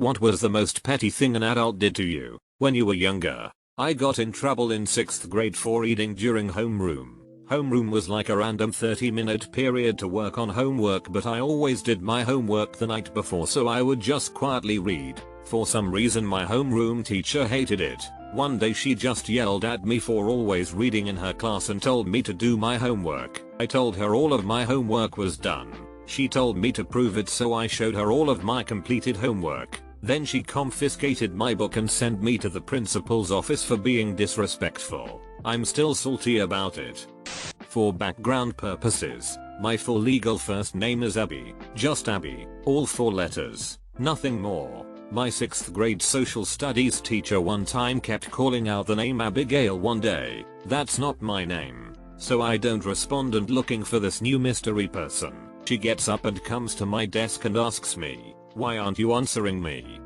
What was the most petty thing an adult did to you when you were younger? I got in trouble in 6th grade for reading during homeroom. Homeroom was like a random 30-minute period to work on homework, but I always did my homework the night before, so I would just quietly read. For some reason my homeroom teacher hated it. One day she just yelled at me for always reading in her class and told me to do my homework. I told her all of my homework was done. She told me to prove it, so I showed her all of my completed homework. Then she confiscated my book and sent me to the principal's office for being disrespectful. I'm still salty about it. For background purposes, my full legal first name is Abby, just Abby, all 4 letters, nothing more. My 6th grade social studies teacher one time kept calling out the name Abigail one day. That's not my name. So I don't respond and looking for this new mystery person. She gets up and comes to my desk and asks me, "Why aren't you answering me?"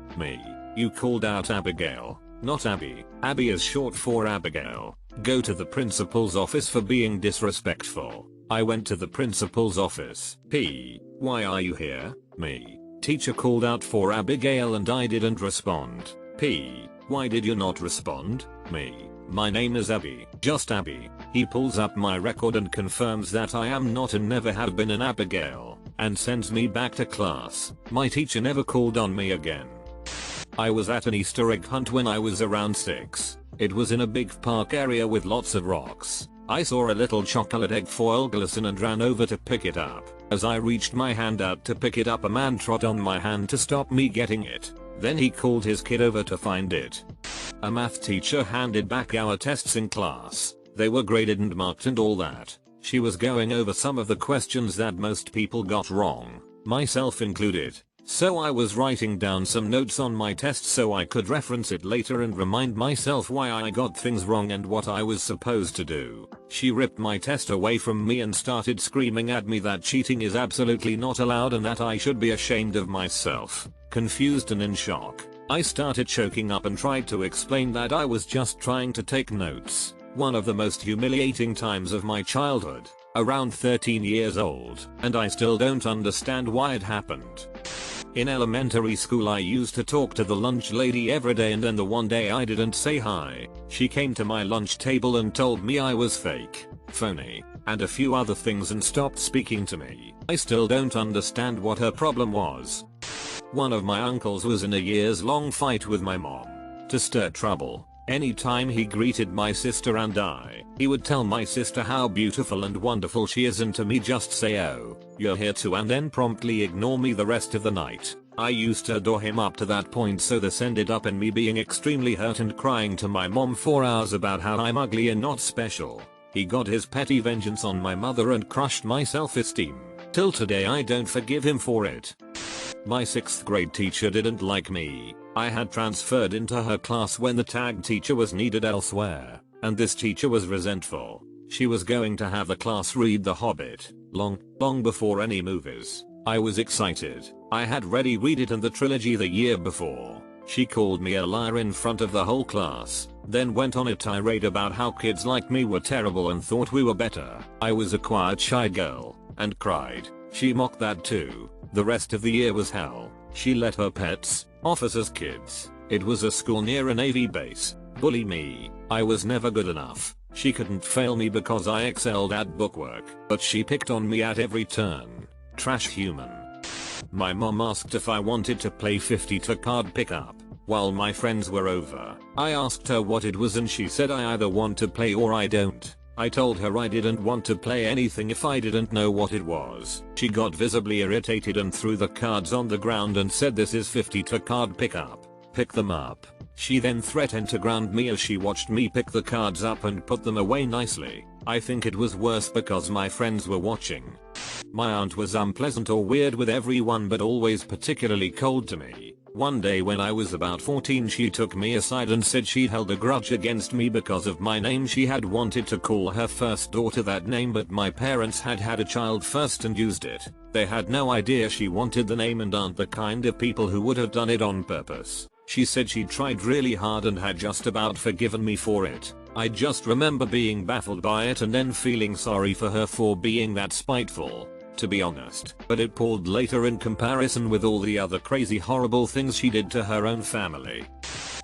You called out Abigail, not Abby. Abby is short for Abigail. Go to the principal's office for being disrespectful. I went to the principal's office. Why are you here? Teacher called out for Abigail and I didn't respond. Why did you not respond? My name is Abby, just Abby. He pulls up my record and confirms that I am not and never have been an Abigail, and sends me back to class. My teacher never called on me again. I was at an Easter egg hunt when I was around 6. It was in a big park area with lots of rocks. I saw a little chocolate egg foil glisten and ran over to pick it up. As I reached my hand out to pick it up, a man trod on my hand to stop me getting it. Then he called his kid over to find it. A math teacher handed back our tests in class. They were graded and marked and all that. She was going over some of the questions that most people got wrong, myself included. So I was writing down some notes on my test so I could reference it later and remind myself why I got things wrong and what I was supposed to do. She ripped my test away from me and started screaming at me that cheating is absolutely not allowed and that I should be ashamed of myself. Confused and in shock, I started choking up and tried to explain that I was just trying to take notes. One of the most humiliating times of my childhood, around 13 years old, and I still don't understand why it happened. In elementary school I used to talk to the lunch lady every day, and then the one day I didn't say hi. She came to my lunch table and told me I was fake, phony, and a few other things and stopped speaking to me. I still don't understand what her problem was. One of my uncles was in a years-long fight with my mom. To stir trouble, anytime he greeted my sister and I, he would tell my sister how beautiful and wonderful she is and to me just say, "Oh, you're here too," and then promptly ignore me the rest of the night. I used to adore him up to that point, so this ended up in me being extremely hurt and crying to my mom for hours about how I'm ugly and not special. He got his petty vengeance on my mother and crushed my self-esteem. Till today I don't forgive him for it. My 6th grade teacher didn't like me. I had transferred into her class when the tag teacher was needed elsewhere, and this teacher was resentful. She was going to have the class read The Hobbit, long before any movies. I was excited. I had ready read it and the trilogy the year before. She called me a liar in front of the whole class, then went on a tirade about how kids like me were terrible and thought we were better. I was a quiet, shy girl, and cried. She mocked that too. The rest of the year was hell. She let her pets, officers' kids, it was a school near a Navy base, bully me. I was never good enough. She couldn't fail me because I excelled at bookwork, but she picked on me at every turn. Trash human. My mom asked if I wanted to play 50 card pickup while my friends were over. I asked her what it was and she said I either want to play or I don't. I told her I didn't want to play anything if I didn't know what it was. She got visibly irritated and threw the cards on the ground and said, "This is 50 card pickup. Pick them up." She then threatened to ground me as she watched me pick the cards up and put them away nicely. I think it was worse because my friends were watching. My aunt was unpleasant or weird with everyone but always particularly cold to me. One day when I was about 14 she took me aside and said she held a grudge against me because of my name. She had wanted to call her first daughter that name but my parents had had a child first and used it. They had no idea she wanted the name and aren't the kind of people who would have done it on purpose. She said she tried really hard and had just about forgiven me for it. I just remember being baffled by it and then feeling sorry for her for being that spiteful. to be honest, but it palled later in comparison with all the other crazy horrible things she did to her own family.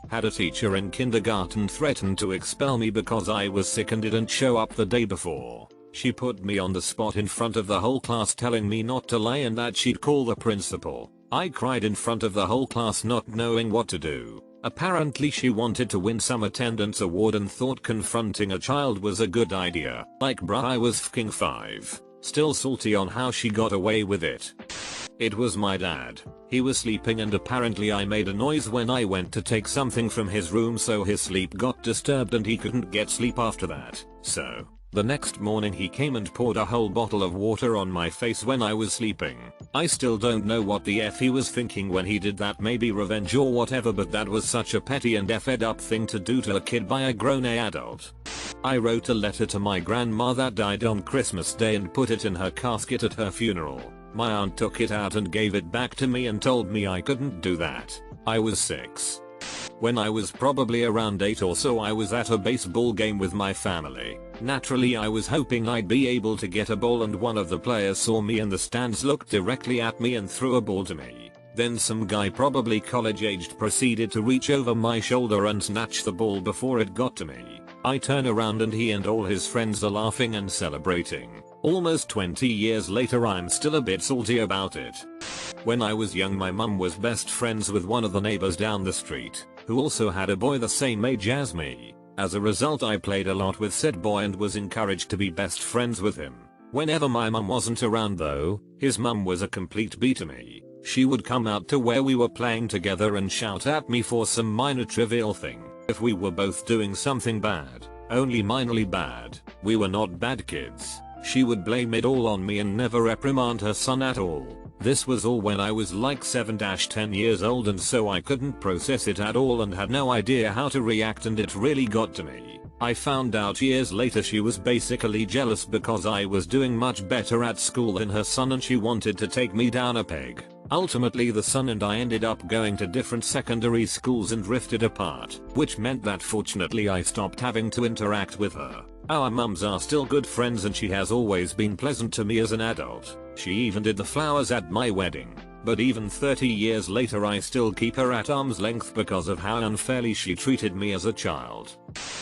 Had a teacher in kindergarten threaten to expel me because I was sick and didn't show up the day before. She put me on the spot in front of the whole class telling me not to lie and that she'd call the principal. I cried in front of the whole class not knowing what to do. Apparently she wanted to win some attendance award and thought confronting a child was a good idea. Like bruh, I was fucking 5. Still salty on how she got away with it. It was my dad. He was sleeping and apparently I made a noise when I went to take something from his room, so his sleep got disturbed and he couldn't get sleep after that. So the next morning he came and poured a whole bottle of water on my face when I was sleeping. I still don't know what the F he was thinking when he did that, maybe revenge or whatever, but that was such a petty and effed up thing to do to a kid by a grown adult. I wrote a letter to my grandma that died on Christmas Day and put it in her casket at her funeral. My aunt took it out and gave it back to me and told me I couldn't do that. I was 6. When I was probably around 8 or so, I was at a baseball game with my family. Naturally I was hoping I'd be able to get a ball, and one of the players saw me in the stands, looked directly at me and threw a ball to me. Then some guy, probably college aged, proceeded to reach over my shoulder and snatch the ball before it got to me. I turn around and he and all his friends are laughing and celebrating. Almost 20 years later I'm still a bit salty about it. When I was young my mum was best friends with one of the neighbors down the street, who also had a boy the same age as me. As a result I played a lot with said boy and was encouraged to be best friends with him. Whenever my mum wasn't around though, his mum was a complete B to me. She would come out to where we were playing together and shout at me for some minor trivial thing. If we were both doing something bad, only minorly bad, we were not bad kids, she would blame it all on me and never reprimand her son at all. This was all when I was like 7-10 years old, and so I couldn't process it at all and had no idea how to react, and it really got to me. I found out years later she was basically jealous because I was doing much better at school than her son and she wanted to take me down a peg. Ultimately the son and I ended up going to different secondary schools and drifted apart, which meant that fortunately I stopped having to interact with her. Our mums are still good friends and she has always been pleasant to me as an adult. She even did the flowers at my wedding. But even 30 years later I still keep her at arm's length because of how unfairly she treated me as a child.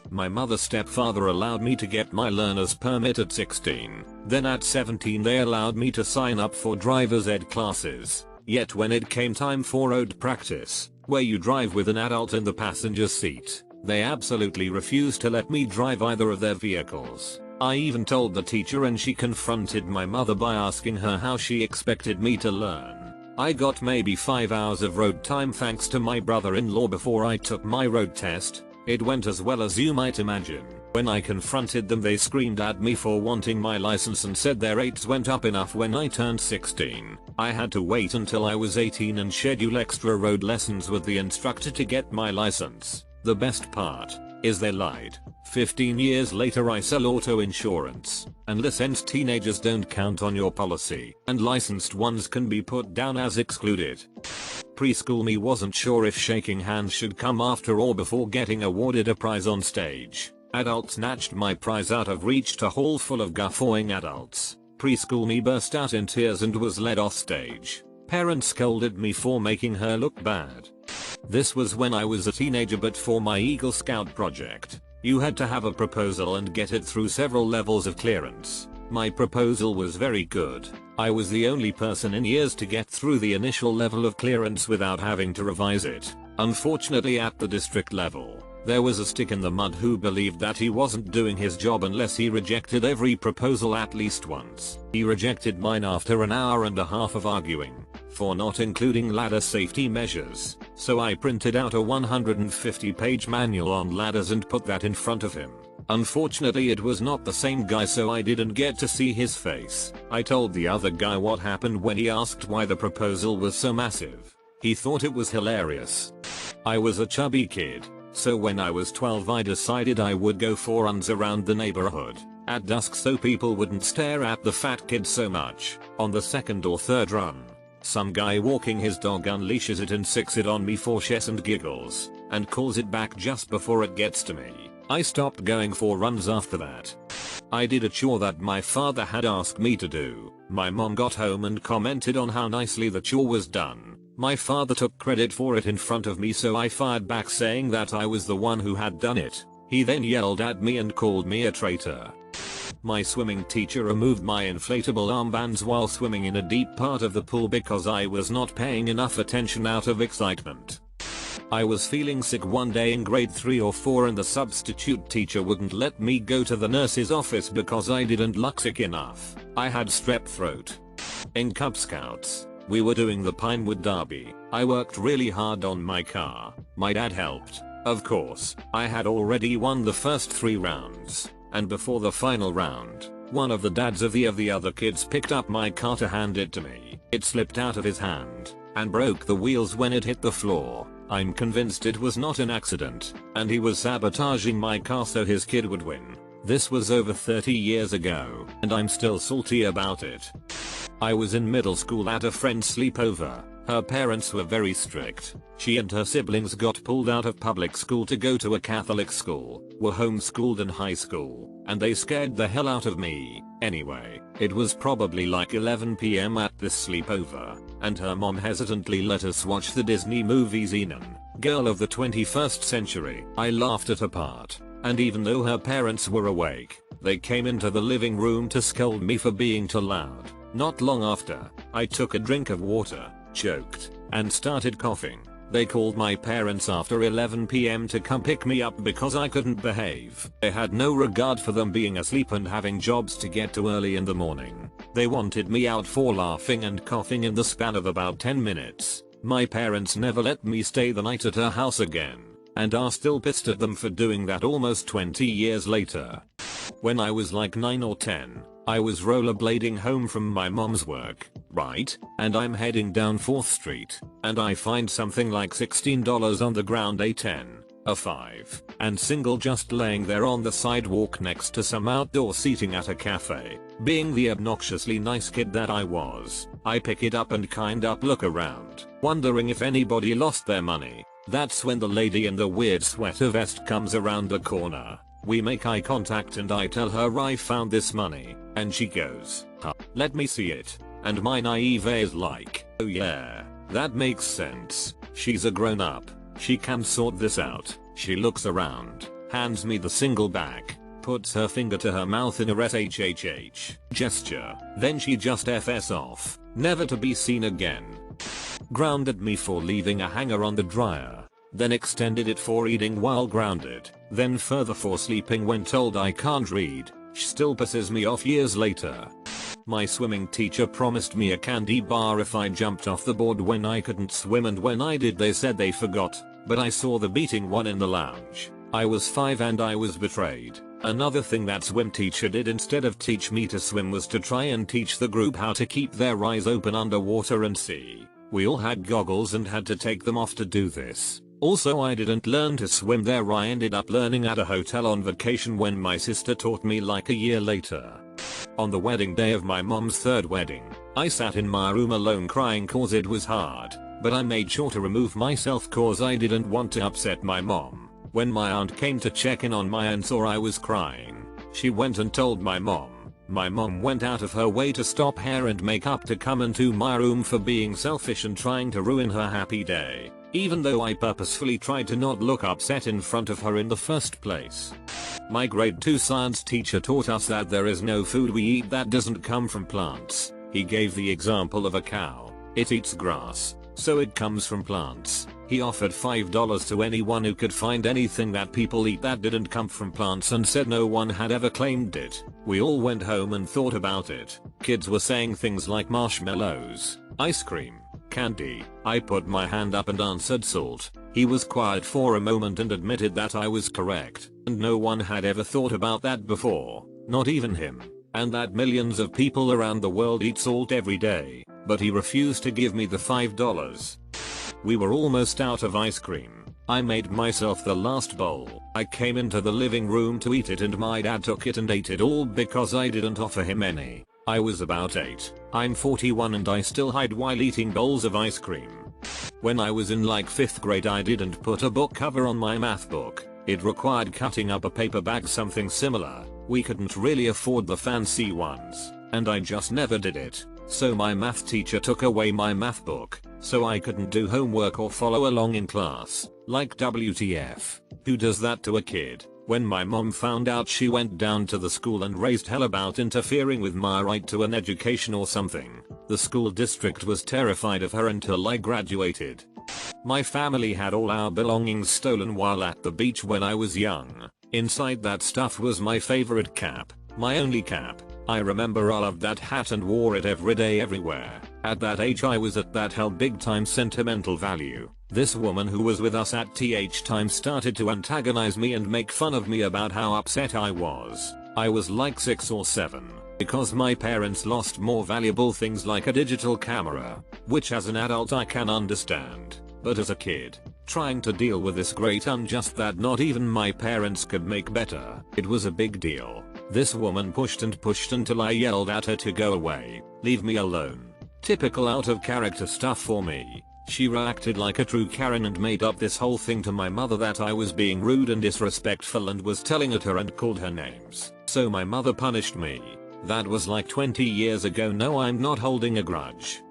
My mother's stepfather allowed me to get my learner's permit at 16. Then at 17 they allowed me to sign up for driver's ed classes. Yet when it came time for road practice, where you drive with an adult in the passenger seat, they absolutely refused to let me drive either of their vehicles. I even told the teacher and she confronted my mother by asking her how she expected me to learn. I got maybe 5 hours of road time thanks to my brother-in-law before I took my road test. It went as well as you might imagine. When I confronted them they screamed at me for wanting my license and said their rates went up enough when I turned 16. I had to wait until I was 18 and schedule extra road lessons with the instructor to get my license. The best part is they lied. 15 years later I sell auto insurance, and licensed teenagers don't count on your policy, and licensed ones can be put down as excluded. Preschool me wasn't sure if shaking hands should come after or before getting awarded a prize on stage. Adults snatched my prize out of reach to a hall full of guffawing adults. Preschool me burst out in tears and was led off stage. Parents scolded me for making her look bad. This was when I was a teenager, but for my Eagle Scout project, you had to have a proposal and get it through several levels of clearance. My proposal was very good. I was the only person in years to get through the initial level of clearance without having to revise it. Unfortunately at the district level, there was a stick in the mud who believed that he wasn't doing his job unless he rejected every proposal at least once. He rejected mine after an hour and a half of arguing, for not including ladder safety measures. So I printed out a 150-page manual on ladders and put that in front of him. Unfortunately it was not the same guy, so I didn't get to see his face. I told the other guy what happened when he asked why the proposal was so massive. He thought it was hilarious. I was a chubby kid, so when I was 12 I decided I would go for runs around the neighborhood at dusk so people wouldn't stare at the fat kid so much. On the second or third run, some guy walking his dog unleashes it and sicks it on me for shits and giggles, and calls it back just before it gets to me. I stopped going for runs after that. I did a chore that my father had asked me to do. My mom got home and commented on how nicely the chore was done. My father took credit for it in front of me, so I fired back saying that I was the one who had done it. He then yelled at me and called me a traitor. My swimming teacher removed my inflatable armbands while swimming in a deep part of the pool because I was not paying enough attention out of excitement. I was feeling sick one day in grade 3 or 4 and the substitute teacher wouldn't let me go to the nurse's office because I didn't look sick enough. I had strep throat. In Cub Scouts, we were doing the Pinewood Derby. I worked really hard on my car. My dad helped. Of course, I had already won the first 3 rounds. And before the final round, one of the dads of the other kids picked up my car to hand it to me. It slipped out of his hand and broke the wheels when it hit the floor. I'm convinced it was not an accident, and he was sabotaging my car so his kid would win. This was over 30 years ago, and I'm still salty about it. I was in middle school at a friend's sleepover. Her parents were very strict. She and her siblings got pulled out of public school to go to a Catholic school, were homeschooled in high school, and they scared the hell out of me. Anyway, it was probably like 11 PM at this sleepover, and her mom hesitantly let us watch the Disney movie Xenon, Girl of the 21st Century. I laughed at her part, and even though her parents were awake, they came into the living room to scold me for being too loud. Not long after, I took a drink of water, choked, and started coughing. They called my parents after 11 PM to come pick me up because I couldn't behave. They had no regard for them being asleep and having jobs to get to early in the morning. They wanted me out for laughing and coughing in the span of about 10 minutes. My parents never let me stay the night at her house again, and are still pissed at them for doing that almost 20 years later. When I was like 9 or 10, I was rollerblading home from my mom's work, right? And I'm heading down 4th Street, and I find something like $16 on the ground, a 10, a 5, and single just laying there on the sidewalk next to some outdoor seating at a cafe. Being the obnoxiously nice kid that I was, I pick it up and kind of look around, wondering if anybody lost their money. That's when the lady in the weird sweater vest comes around the corner. We make eye contact and I tell her I found this money, and she goes, huh, let me see it. And my naive is like, oh yeah, that makes sense. She's a grown up. She can sort this out. She looks around, hands me the single back, puts her finger to her mouth in a SHHH gesture, then she just FS off, never to be seen again. Grounded me for leaving a hanger on the dryer, then extended it for eating while grounded, then further for sleeping when told I can't read. Still pisses me off years later. My swimming teacher promised me a candy bar if I jumped off the board when I couldn't swim, and when I did they said they forgot, but I saw the beating one in the lounge. I was 5 and I was betrayed. Another thing that swim teacher did instead of teach me to swim was to try and teach the group how to keep their eyes open underwater and see. We all had goggles and had to take them off to do this. Also, I didn't learn to swim there. I ended up learning at a hotel on vacation when my sister taught me like a year later. On the wedding day of my mom's 3rd wedding, I sat in my room alone crying cause it was hard, but I made sure to remove myself cause I didn't want to upset my mom. When my aunt came to check in on my and saw I was crying, she went and told my mom. My mom went out of her way to stop hair and makeup to come into my room for being selfish and trying to ruin her happy day, even though I purposefully tried to not look upset in front of her in the first place. My grade 2 science teacher taught us that there is no food we eat that doesn't come from plants. He gave the example of a cow. It eats grass, so it comes from plants. He offered $5 to anyone who could find anything that people eat that didn't come from plants and said no one had ever claimed it. We all went home and thought about it. Kids were saying things like marshmallows, ice cream, candy. I put my hand up and answered salt. He was quiet for a moment and admitted that I was correct, and no one had ever thought about that before, not even him, and that millions of people around the world eat salt every day, but he refused to give me the $5. We were almost out of ice cream. I made myself the last bowl. I came into the living room to eat it and my dad took it and ate it all because I didn't offer him any. I was about 8. I'm 41 and I still hide while eating bowls of ice cream. When I was in like 5th grade I didn't put a book cover on my math book. It required cutting up a paper bag, something similar. We couldn't really afford the fancy ones, and I just never did it. So my math teacher took away my math book, so I couldn't do homework or follow along in class. Like WTF, who does that to a kid? When my mom found out, she went down to the school and raised hell about interfering with my right to an education or something. The school district was terrified of her until I graduated. My family had all our belongings stolen while at the beach when I was young. Inside that stuff was my favorite cap, my only cap. I remember I loved that hat and wore it every day everywhere. At that age I was at that held big time sentimental value. This woman who was with us at TH time started to antagonize me and make fun of me about how upset I was. I was like 6 or 7. Because my parents lost more valuable things like a digital camera, which as an adult I can understand. But as a kid, trying to deal with this great unjust that not even my parents could make better, it was a big deal. This woman pushed and pushed until I yelled at her to go away, leave me alone. Typical out of character stuff for me. She reacted like a true Karen and made up this whole thing to my mother that I was being rude and disrespectful and was telling at her and called her names. So my mother punished me. That was like 20 years ago. No, I'm not holding a grudge.